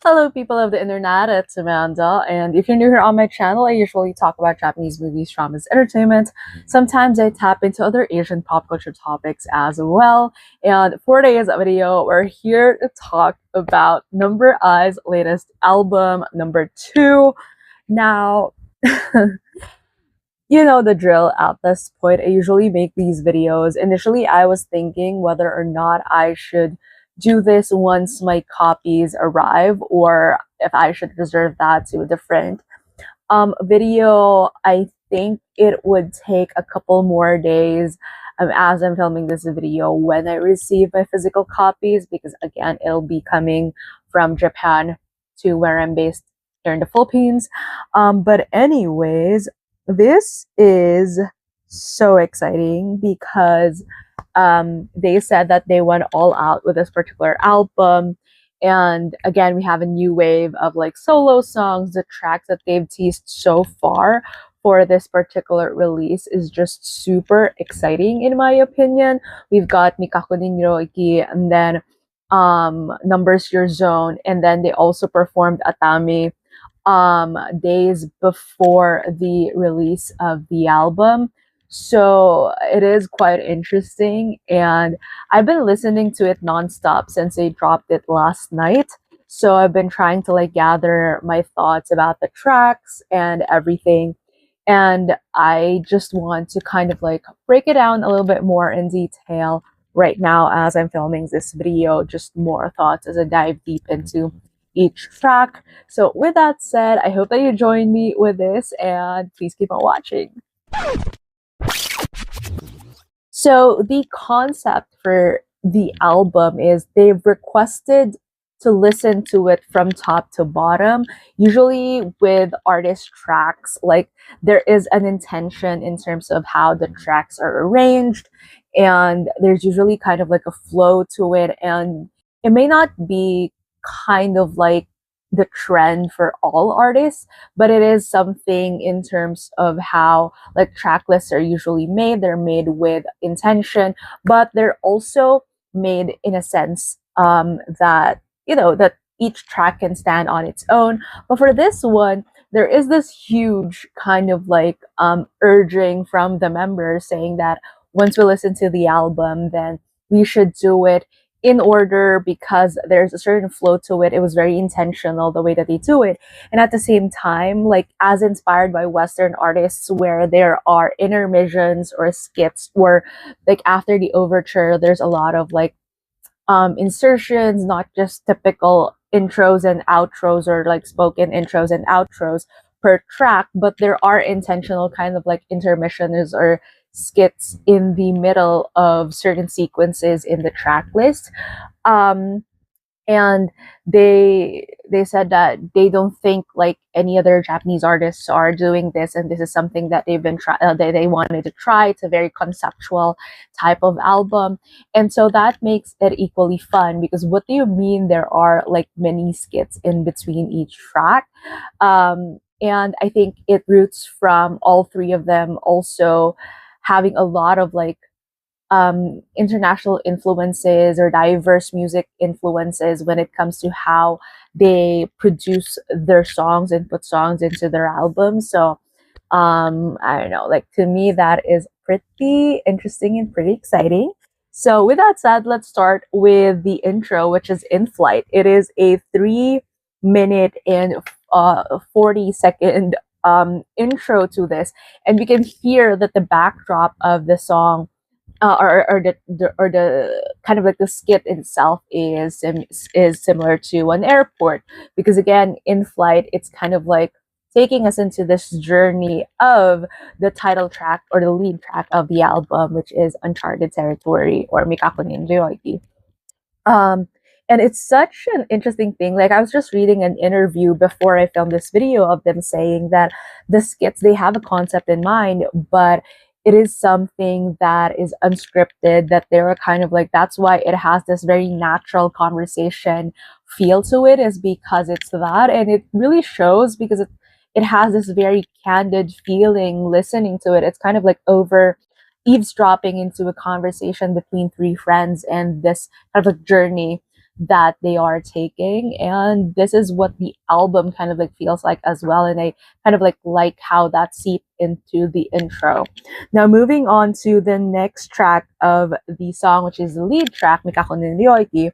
Hello, people of the internet, it's Amanda, and if you're new here on my channel, I usually talk about Japanese movies, dramas, entertainment. Sometimes I tap into other Asian pop culture topics as well, and for today's video, we're here to talk about No.I's latest album, No.II. Now, you know the drill at this point. I usually make these videos. Initially, I was thinking whether or not I should do this once my copies arrive or if I should reserve that to a different video. I think it would take a couple more days as I'm filming this video when I receive my physical copies, because again, it'll be coming from Japan to where I'm based here in the Philippines. But anyways, this is so exciting because they said that they went all out with this particular album. And again, we have a new wave of like solo songs. The tracks that they've teased so far for this particular release is just super exciting in my opinion. We've got未確認領域, and then Numbers Your Zone, and then they also performed ATAMI days before the release of the album. So it is quite interesting, and I've been listening to it nonstop since they dropped it last night. So I've been trying to like gather my thoughts about the tracks and everything. And I just want to kind of like break it down a little bit more in detail right now as I'm filming this video, just more thoughts as I dive deep into each track. So with that said, I hope that you join me with this and please keep on watching. So the concept for the album is they've requested to listen to it from top to bottom. Usually with artist tracks, like there is an intention in terms of how the tracks are arranged, and there's usually kind of like a flow to it, and it may not be kind of like the trend for all artists, but it is something in terms of how like track lists are usually made. They're made with intention, but they're also made in a sense that that each track can stand on its own. But for this one, there is this huge kind of like urging from the members saying that once we listen to the album, then we should do it in order because there's a certain flow to it. It was very intentional the way that they do it. And at the same time, like as inspired by Western artists where there are intermissions or skits where like after the overture, there's a lot of like insertions, not just typical intros and outros or like spoken intros and outros per track, but there are intentional kind of like intermissions or skits in the middle of certain sequences in the track list. And they said that they don't think like any other Japanese artists are doing this, and this is something that they've been they wanted to try. It's a very conceptual type of album, and so that makes it equally fun because what do you mean there are like mini skits in between each track? And I think it roots from all three of them also having a lot of like international influences or diverse music influences when it comes to how they produce their songs and put songs into their albums. So I don't know, like to me that is pretty interesting and pretty exciting. So with that said, let's start with the intro, which is In Flight. It is a 3 minute and 40-second intro to this, and we can hear that the backdrop of the song or the kind of like the skit itself is similar to an airport, because again, In Flight, it's kind of like taking us into this journey of the title track or the lead track of the album, which is Uncharted Territory or未確認領域. And it's such an interesting thing. Like I was just reading an interview before I filmed this video of them saying that the skits, they have a concept in mind, but it is something that is unscripted, that they're kind of like, that's why it has this very natural conversation feel to it, is because it's that. And it really shows because it has this very candid feeling listening to it. It's kind of like over eavesdropping into a conversation between three friends and this kind of a journey that they are taking, and this is what the album kind of like feels like as well, and I kind of like how that seeped into the intro. Now moving on to the next track of the song, which is the lead track,未確認領域.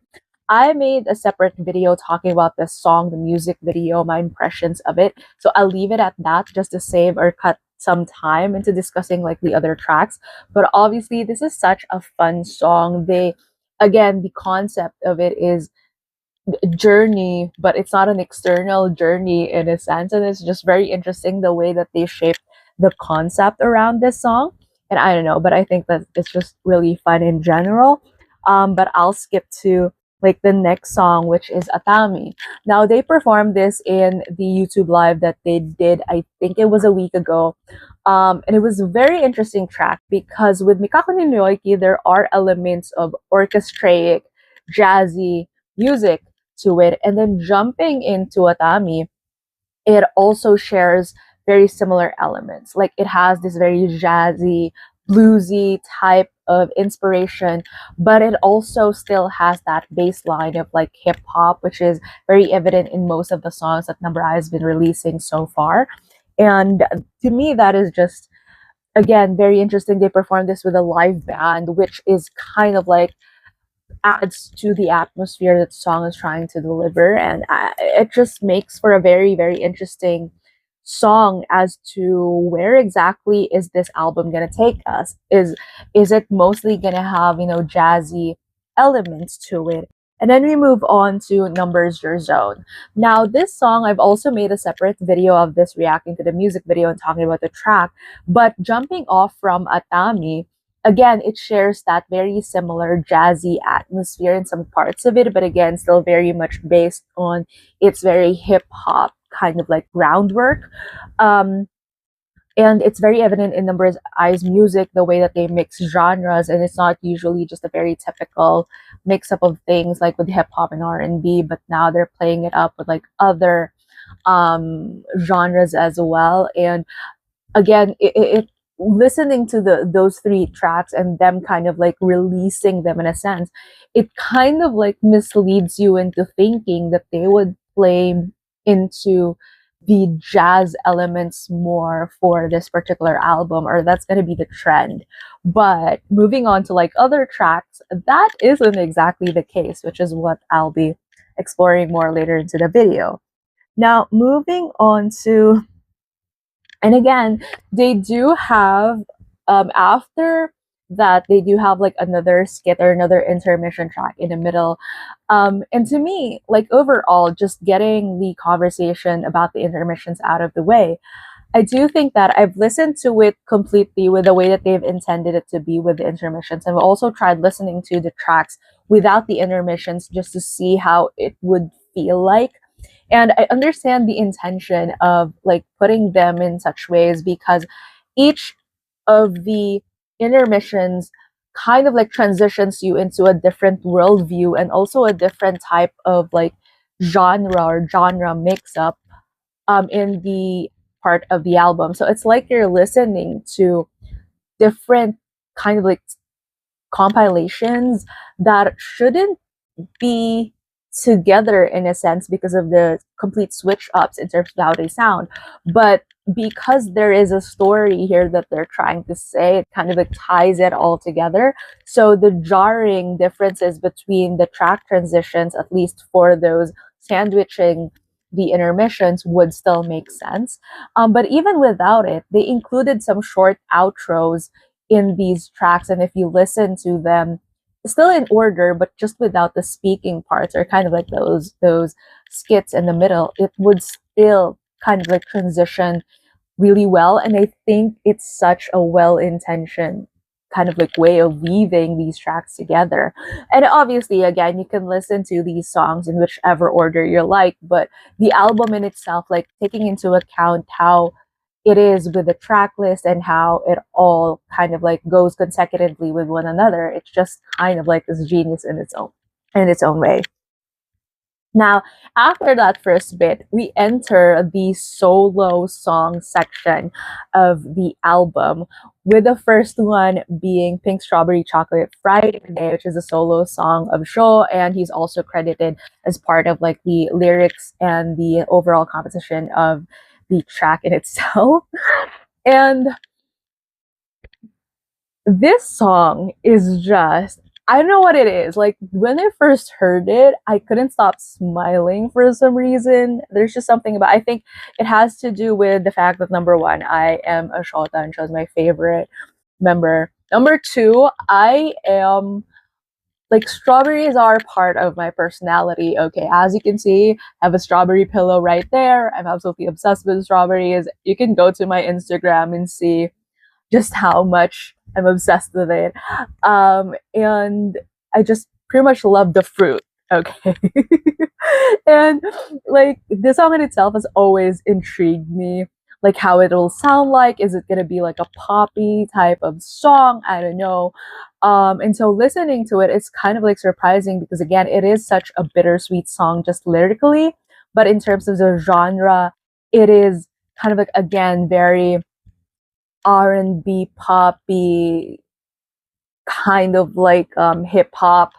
I made a separate video talking about this song, the music video, my impressions of it. So I'll leave it at that just to save or cut some time into discussing like the other tracks. But obviously, this is such a fun song. Again, the concept of it is journey, but it's not an external journey in a sense. And it's just very interesting the way that they shaped the concept around this song. And I don't know, but I think that it's just really fun in general. But I'll skip to like the next song, which is ATAMI. Now they performed this in the YouTube live that they did, I think it was a week ago. And it was a very interesting track because with Mikaku ni Ryoiki, there are elements of orchestraic, jazzy music to it. And then jumping into ATAMI, it also shares very similar elements. Like it has this very jazzy, bluesy type of inspiration, but it also still has that bass line of like hip hop, which is very evident in most of the songs that No.II has been releasing so far. And to me, that is just, again, very interesting. They performed this with a live band, which is kind of like adds to the atmosphere that the song is trying to deliver. And it just makes for a very, very interesting song as to where exactly is this album gonna take us. Is it mostly gonna have, you know, jazzy elements to it? And then we move on to Numbers Your Zone. Now this song, I've also made a separate video of this reacting to the music video and talking about the track, but jumping off from ATAMI, again, it shares that very similar jazzy atmosphere in some parts of it, but again, still very much based on its very hip hop kind of like groundwork. And it's very evident in No.II's music, the way that they mix genres, and it's not usually just a very typical mix up of things like with hip hop and R&B, but now they're playing it up with like other genres as well. And again, it listening to those three tracks and them kind of like releasing them in a sense, it kind of like misleads you into thinking that they would play into the jazz elements more for this particular album, or that's going to be the trend. But moving on to like other tracks, that isn't exactly the case, which is what I'll be exploring more later into the video. Now moving on to, and again, they do have, after that, they do have like another skit or another intermission track in the middle. And to me, like overall, just getting the conversation about the intermissions out of the way, I do think that I've listened to it completely with the way that they've intended it to be with the intermissions. I've also tried listening to the tracks without the intermissions just to see how it would feel like. And I understand the intention of like putting them in such ways because each of the intermissions kind of like transitions you into a different worldview and also a different type of like genre mix up in the part of the album. So it's like you're listening to different kind of like compilations that shouldn't be together in a sense because of the complete switch ups in terms of how they sound, but because there is a story here that they're trying to say, it kind of like ties it all together. So the jarring differences between the track transitions, at least for those sandwiching the intermissions, would still make sense. But even without it, they included some short outros in these tracks, and if you listen to them still in order but just without the speaking parts or kind of like those skits in the middle, it would still kind of like transition really well. And I think it's such a well-intentioned kind of like way of weaving these tracks together. And obviously, again, you can listen to these songs in whichever order you like, but the album in itself, like taking into account how it is with the track list and how it all kind of like goes consecutively with one another, it's just kind of like this genius in its own way. Now, after that first bit, we enter the solo song section of the album, with the first one being Pink Strawberry Chocolate Friday, which is a solo song of Sho, and he's also credited as part of like the lyrics and the overall composition of the track in itself. And this song is just, I don't know what it is. Like when I first heard it, I couldn't stop smiling for some reason. There's just something about, I think it has to do with the fact that number one, I am a Shota and Sho's my favorite member. Number two, I am like, strawberries are part of my personality. Okay, as you can see, I have a strawberry pillow right there. I'm absolutely obsessed with strawberries. You can go to my Instagram and see just how much I'm obsessed with it. And I just pretty much love the fruit. Okay. And like the song in itself has always intrigued me. Like how it'll sound like. Is it gonna be like a poppy type of song? I don't know. And so listening to it, it's kind of like surprising because again, it is such a bittersweet song just lyrically, but in terms of the genre, it is kind of like again very R&B poppy kind of like hip hop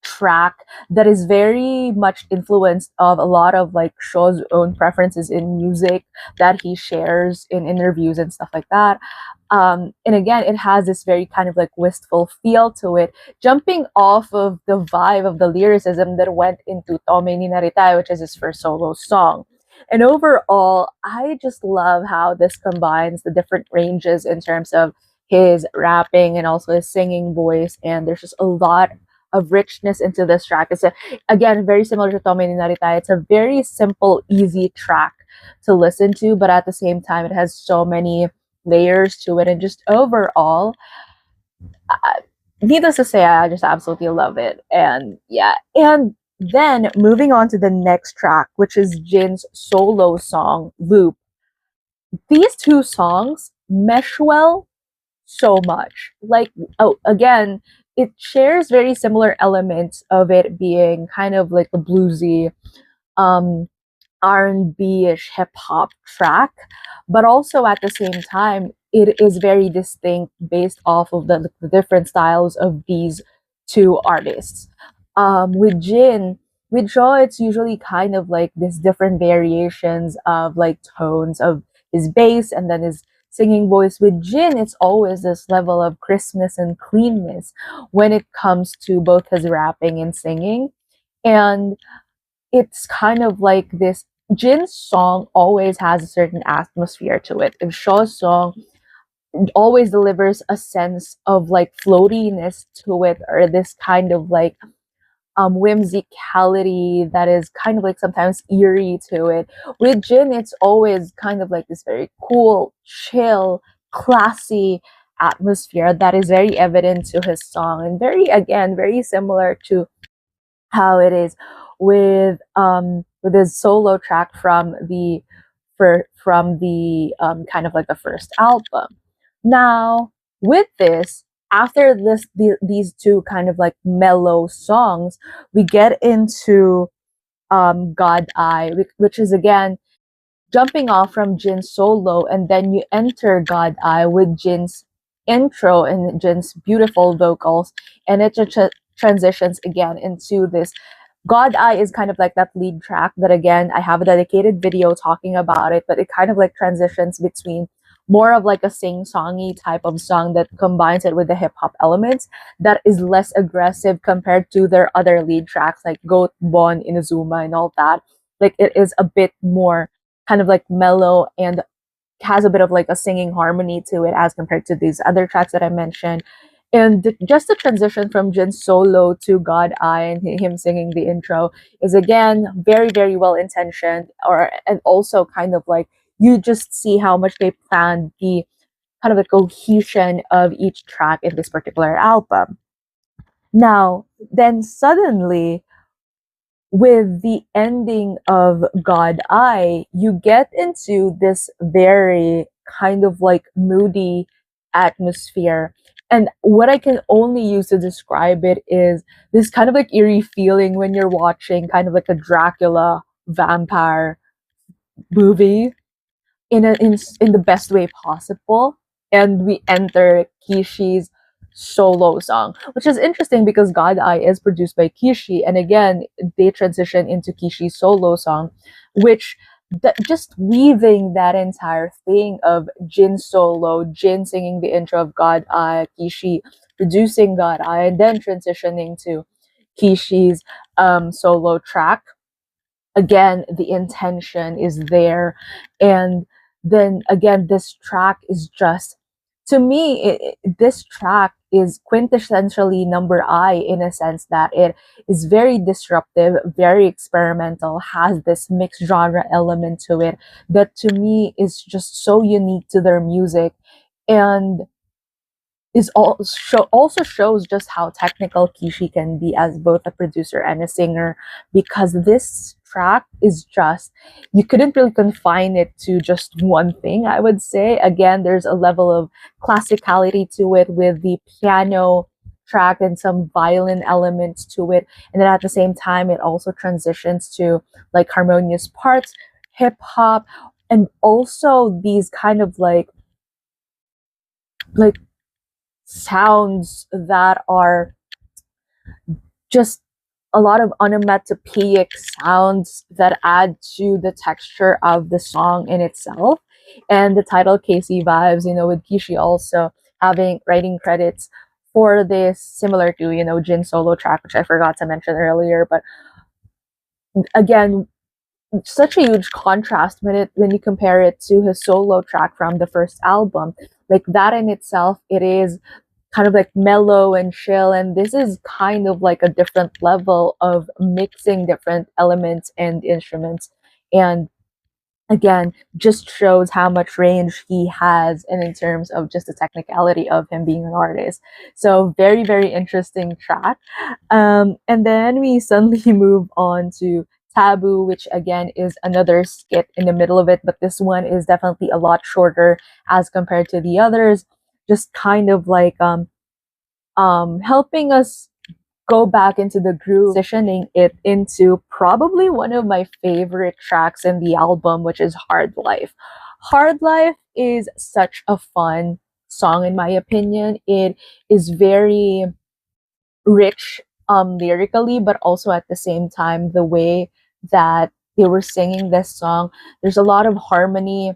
track that is very much influenced of a lot of like Sho's own preferences in music that he shares in interviews and stuff like that. And again, it has this very kind of like wistful feel to it, jumping off of the vibe of the lyricism that went into Tome ni Naritai, which is his first solo song. And overall, I just love how this combines the different ranges in terms of his rapping and also his singing voice. And there's just a lot of richness into this track. It's again very similar to Tome ni Naritai. It's a very simple, easy track to listen to, but at the same time, it has so many layers to it. And just overall, needless to say, I just absolutely love it. And yeah, and then moving on to the next track, which is Jin's solo song, Loop. These two songs mesh well so much. Like, oh, again, it shares very similar elements of it being kind of like a bluesy, R&B-ish hip hop track, but also at the same time, it is very distinct based off of the different styles of these two artists. With Jin, with Joe, it's usually kind of like this different variations of like tones of his bass and then his singing voice. With Jin, it's always this level of crispness and cleanness when it comes to both his rapping and singing. And it's kind of like this Jin's song always has a certain atmosphere to it. And Shaw's song always delivers a sense of like floatiness to it, or this kind of like whimsicality that is kind of like sometimes eerie to it. With Jin, it's always kind of like this very cool, chill, classy atmosphere that is very evident to his song, and very again very similar to how it is with his solo track from the kind of like the first album. Now with this, after these two kind of like mellow songs, we get into God Eye, which is again jumping off from Jin's solo, and then you enter God Eye with Jin's intro and Jin's beautiful vocals, and it transitions again into this. God Eye is kind of like that lead track that again I have a dedicated video talking about it, but it kind of like transitions between more of like a sing-songy type of song that combines it with the hip-hop elements that is less aggressive compared to their other lead tracks like Goat, Bon, Inazuma, and all that. Like it is a bit more kind of like mellow and has a bit of like a singing harmony to it as compared to these other tracks that I mentioned. And just the transition from Jin's solo to God Eye and him singing the intro is again very, very well intentioned, and also kind of like you just see how much they planned the kind of the cohesion of each track in this particular album. Now, then suddenly, with the ending of God Eye, you get into this very kind of like moody atmosphere. And what I can only use to describe it is this kind of like eerie feeling when you're watching kind of like a Dracula vampire movie in the best way possible. and we enter Kishi's solo song, which is interesting because God Eye is produced by Kishi, and again they transition into Kishi's solo song, which just weaving that entire thing of Jin solo, Jin singing the intro of God Eye, Kishi producing God Eye, and then transitioning to Kishi's solo track. Again, the intention is there, and then again this track is just, to me, this track is quintessentially number I, in a sense that it is very disruptive, very experimental, has this mixed genre element to it that to me is just so unique to their music, and also shows just how technical Kishi can be as both a producer and a singer, because this track is just, you couldn't really confine it to just one thing, I would say. Again, there's a level of classicality to it with the piano track and some violin elements to it, and then at the same time it also transitions to like harmonious parts, hip hop, and also these kind of like sounds that are just a lot of onomatopoeic sounds that add to the texture of the song in itself. And the title KC Vibes, with Kishi also writing credits for this, similar to, Jin solo track, which I forgot to mention earlier. But again, such a huge contrast when you compare it to his solo track from the first album. Like that in itself, it is kind of like mellow and chill, and this is kind of like a different level of mixing different elements and instruments, and again just shows how much range he has, and in terms of just the technicality of him being an artist. So very, very interesting track. And then we suddenly move on to Taboo, which again is another skit in the middle of it, but this one is definitely a lot shorter as compared to the others, just kind of like helping us go back into the groove, positioning it into probably one of my favorite tracks in the album, which is Hard Life. Hard Life is such a fun song in my opinion. It is very rich lyrically, but also at the same time the way that they were singing this song, there's a lot of harmony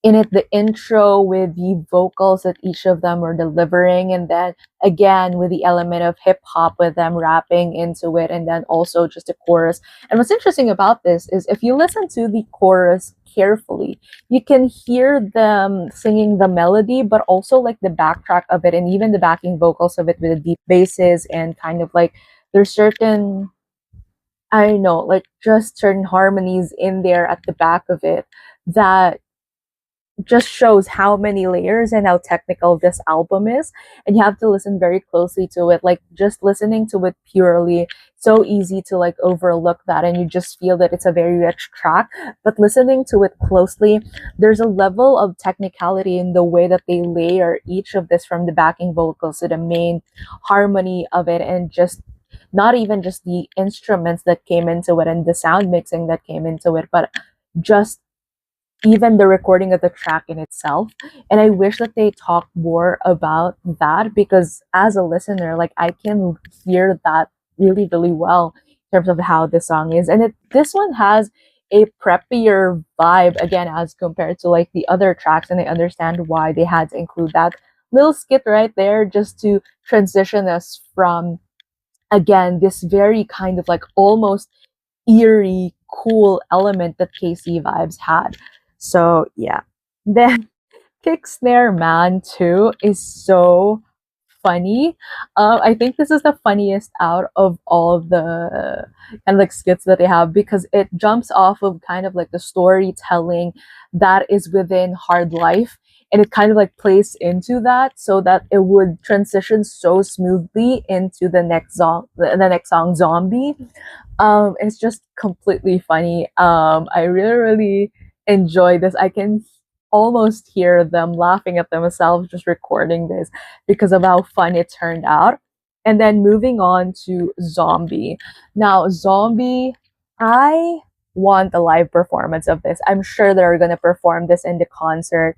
in it, the intro with the vocals that each of them were delivering, and then again with the element of hip hop with them rapping into it, and then also just a chorus. And what's interesting about this is if you listen to the chorus carefully, you can hear them singing the melody, but also like the backtrack of it, and even the backing vocals of it with the deep basses, and kind of like there's certain, I don't know, like just certain harmonies in there at the back of it that just shows how many layers and how technical this album is, and you have to listen very closely to it. Like just listening to it purely, so easy to like overlook that, and you just feel that it's a very rich track, but listening to it closely, there's a level of technicality in the way that they layer each of this, from the backing vocals to the main harmony of it, and just not even just the instruments that came into it and the sound mixing that came into it, but just even the recording of the track in itself. And I wish that they talk more about that, because as a listener, like I can hear that really, really well in terms of how the song is. And this one has a preppier vibe again as compared to like the other tracks, and I understand why they had to include that little skit right there just to transition us from, again, this very kind of like almost eerie cool element that KC Vibes had. So yeah. Then Snare Man too is so funny. I think this is the funniest out of all of the kind of like skits that they have, because it jumps off of kind of like the storytelling that is within Hard Life, and it kind of like plays into that so that it would transition so smoothly into the next song, Zombie. It's just completely funny. I really, really enjoy this. I can almost hear them laughing at themselves just recording this because of how fun it turned out. And then moving on to Zombie. Now, Zombie, I want a live performance of this. I'm sure they're gonna perform this in the concert.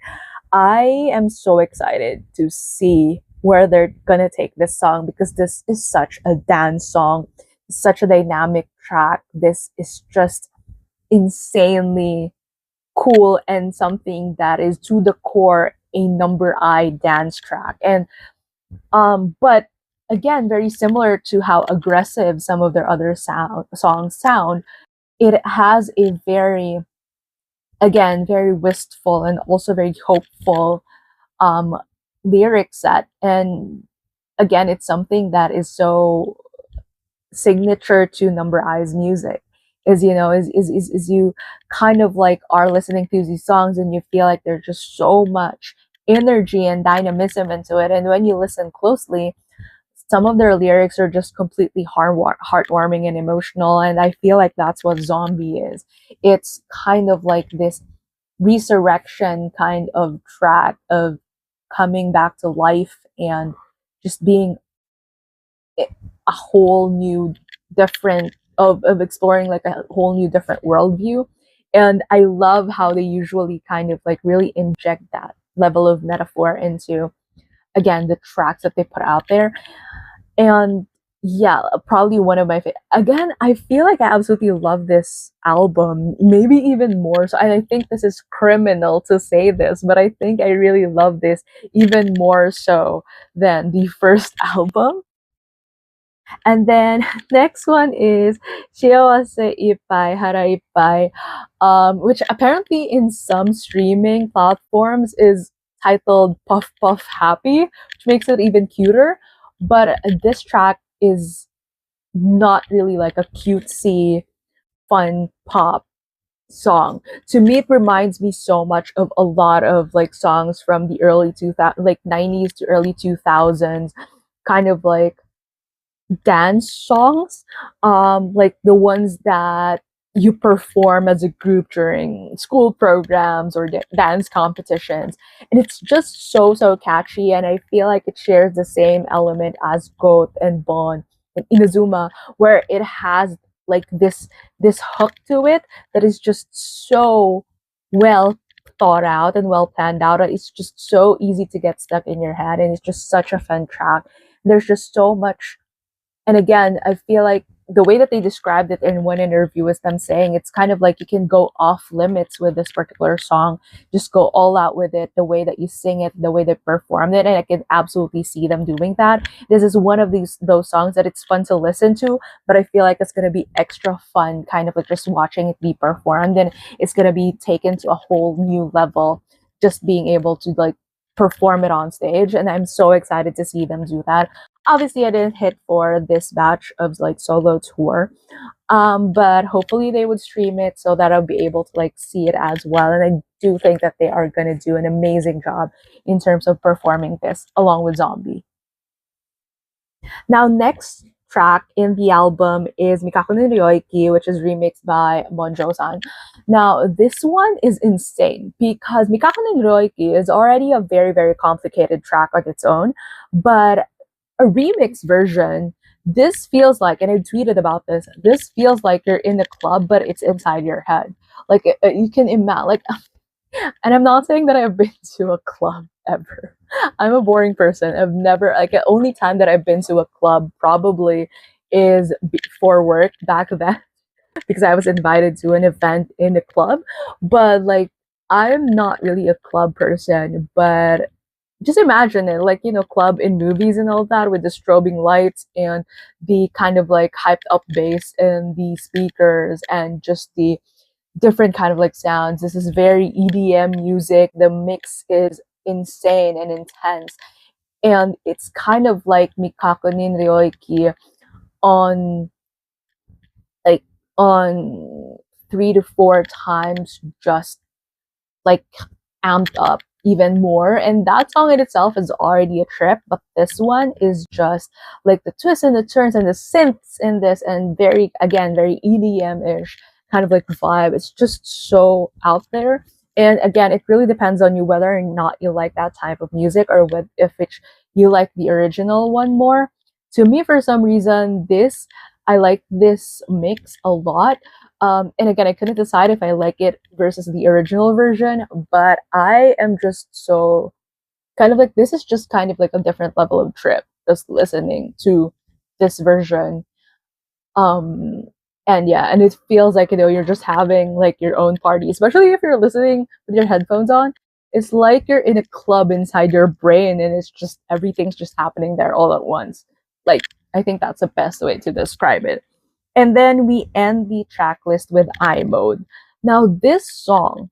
I am so excited to see where they're gonna take this song, because this is such a dance song, such a dynamic track. This is just insanely cool and something that is to the core a number I dance track. And but again, very similar to how aggressive some of their other songs sound, it has a very, again, very wistful and also very hopeful um lyric set. And again, it's something that is so signature to number I's music, is, you know, is you kind of like are listening to these songs and you feel like there's just so much energy and dynamism into it. And when you listen closely, some of their lyrics are just completely heartwarming and emotional. And I feel like that's what Zombie is. It's kind of like this resurrection kind of track of coming back to life and just being a whole new different of exploring like a whole new different worldview. And I love how they usually kind of like really inject that level of metaphor into, again, the tracks that they put out there. And yeah, probably one of my favorite. Again, I feel like I absolutely love this album, maybe even more so. I think this is criminal to say this, but I think I really love this even more so than the first album. And then next one is Shiawase Ippai Hara Ippai, which apparently in some streaming platforms is titled Puff Puff Happy, which makes it even cuter. But this track is not really like a cutesy, fun pop song. To me, it reminds me so much of a lot of like songs from the early 2000s, like 90s to early 2000s, kind of like dance songs, like the ones that you perform as a group during school programs or dance competitions. And it's just so catchy, and I feel like it shares the same element as Goat and Bon and Inazuma, where it has like this hook to it that is just so well thought out and well planned out. It's just so easy to get stuck in your head, and it's just such a fun track. There's just so much. And again, I feel like the way that they described it in one interview is them saying it's kind of like you can go off limits with this particular song, just go all out with it, the way that you sing it, the way they performed it. And I can absolutely see them doing that. This is one of those songs that it's fun to listen to, but I feel like it's going to be extra fun, kind of like just watching it be performed. And it's going to be taken to a whole new level, just being able to like perform it on stage. And I'm so excited to see them do that. Obviously, I didn't hit for this batch of like solo tour, but hopefully they would stream it so that I'll be able to like see it as well. And I do think that they are going to do an amazing job in terms of performing this along with Zombie. Now, next track in the album is Mikakunin Ryoiki, which is remixed by Monjo-san. Now, this one is insane because Mikakunin Ryoiki is already a very complicated track on its own, but a remix version, this feels like, and I tweeted about this feels like you're in a club, but it's inside your head. Like you can imagine, like, and I'm not saying that I've been to a club ever. I'm a boring person. I've never, like, the only time that I've been to a club probably is for work back then because I was invited to an event in a club. But like, I'm not really a club person, but just imagine it, like, you know, club in movies and all that with the strobing lights and the kind of like hyped up bass and the speakers and just the different kind of like sounds. This is very EDM music. The mix is insane and intense. And it's kind of like Mikakunin Ryoiki on like on 3 to 4 times, just like amped up even more. And that song in itself is already a trip, but this one is just like the twists and the turns and the synths in this, and very, again, very EDM-ish kind of like vibe. It's just so out there. And again, it really depends on you whether or not you like that type of music, or if you like the original one more. To me, for some reason, this I like this mix a lot. And again, I couldn't decide if I like it versus the original version, but I am just so kind of like, this is just kind of like a different level of trip just listening to this version. um and yeah, and it feels like, you're just having like your own party, especially if you're listening with your headphones on. It's like you're in a club inside your brain, and it's just everything's just happening there all at once. Like, I think that's the best way to describe it. And then we end the track list with I mode. Now this song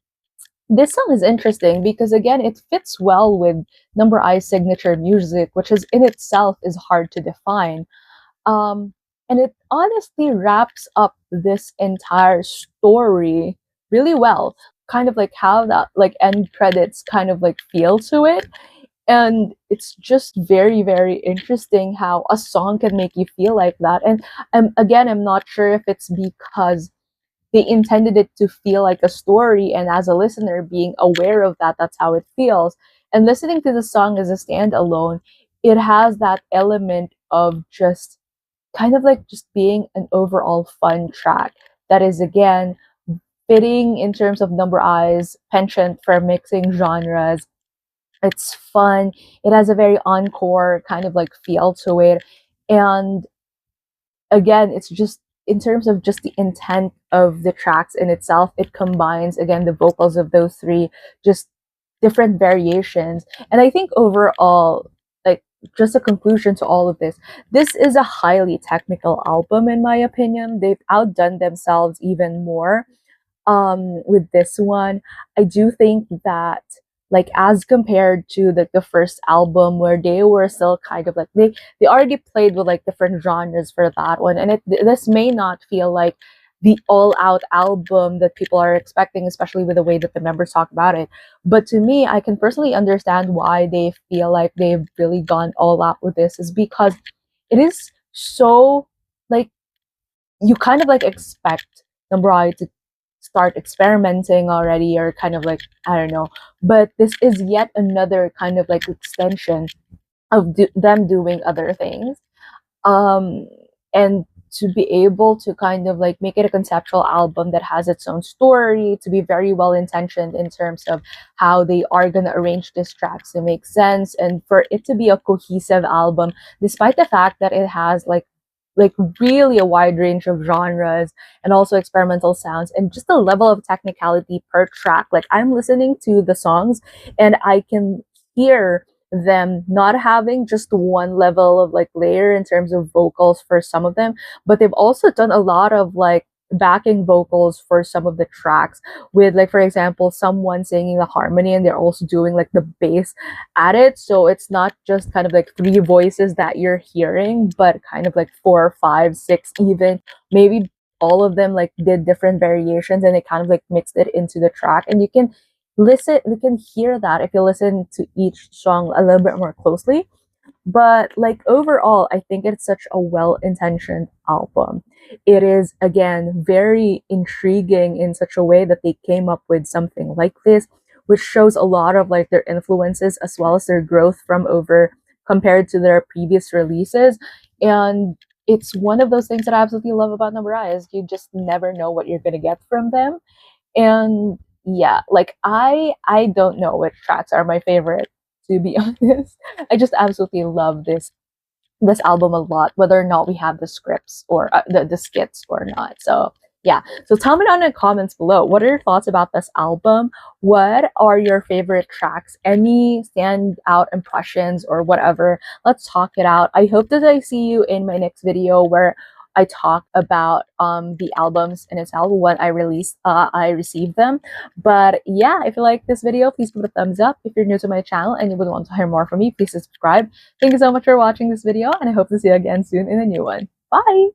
is interesting because again, it fits well with Number I's signature music, which is in itself is hard to define. um, and it honestly wraps up this entire story really well. Kind of like how that like end credits kind of like feel to it. And it's just very, very interesting how a song can make you feel like that. And again, I'm not sure if it's because they intended it to feel like a story, and as a listener being aware of that, that's how it feels. And listening to the song as a standalone, it has that element of just kind of like just being an overall fun track that is again fitting in terms of Number I's penchant for mixing genres. It's fun. It has a very encore kind of like feel to it. And again, it's just in terms of just the intent of the tracks in itself, it combines again the vocals of those three, just different variations. And I think overall, like, just a conclusion to all of this is a highly technical album in my opinion. They've outdone themselves even more with this one. I do think that, like, as compared to the first album where they were still kind of like they already played with like different genres for that one, and this may not feel like the all out album that people are expecting, especially with the way that the members talk about it. But to me, I can personally understand why they feel like they've really gone all out with this, is because it is so like, you kind of like expect Number I to start experimenting already, or kind of like, I don't know. But this is yet another kind of like extension of them doing other things. um and to be able to kind of like make it a conceptual album that has its own story, to be very well intentioned in terms of how they are going to arrange these tracks to make sense, and for it to be a cohesive album despite the fact that it has like really a wide range of genres and also experimental sounds, and just the level of technicality per track. Like, I'm listening to the songs and I can hear them not having just one level of like layer in terms of vocals for some of them, but they've also done a lot of like backing vocals for some of the tracks, with like, for example, someone singing the harmony and they're also doing like the bass at it. So it's not just kind of like three voices that you're hearing, but kind of like four, five, six, even maybe all of them like did different variations, and they kind of like mixed it into the track. And you can hear that if you listen to each song a little bit more closely. But like overall, I think it's such a well-intentioned album. It is again very intriguing in such a way that they came up with something like this, which shows a lot of like their influences as well as their growth from over compared to their previous releases. And it's one of those things that I absolutely love about Number I, is you just never know what you're gonna get from them. And yeah, like I don't know which tracks are my favorite, to be honest. I just absolutely love this album a lot, whether or not we have the scripts or the skits or not. So yeah, so tell me down in the comments below, what are your thoughts about this album? What are your favorite tracks? Any standout impressions or whatever? Let's talk it out. I hope that I see you in my next video where I talk about the albums in itself when I received them. But yeah, if you like this video, please give it a thumbs up. If you're new to my channel and you would want to hear more from me, please subscribe. Thank you so much for watching this video, and I hope to see you again soon in a new one. Bye!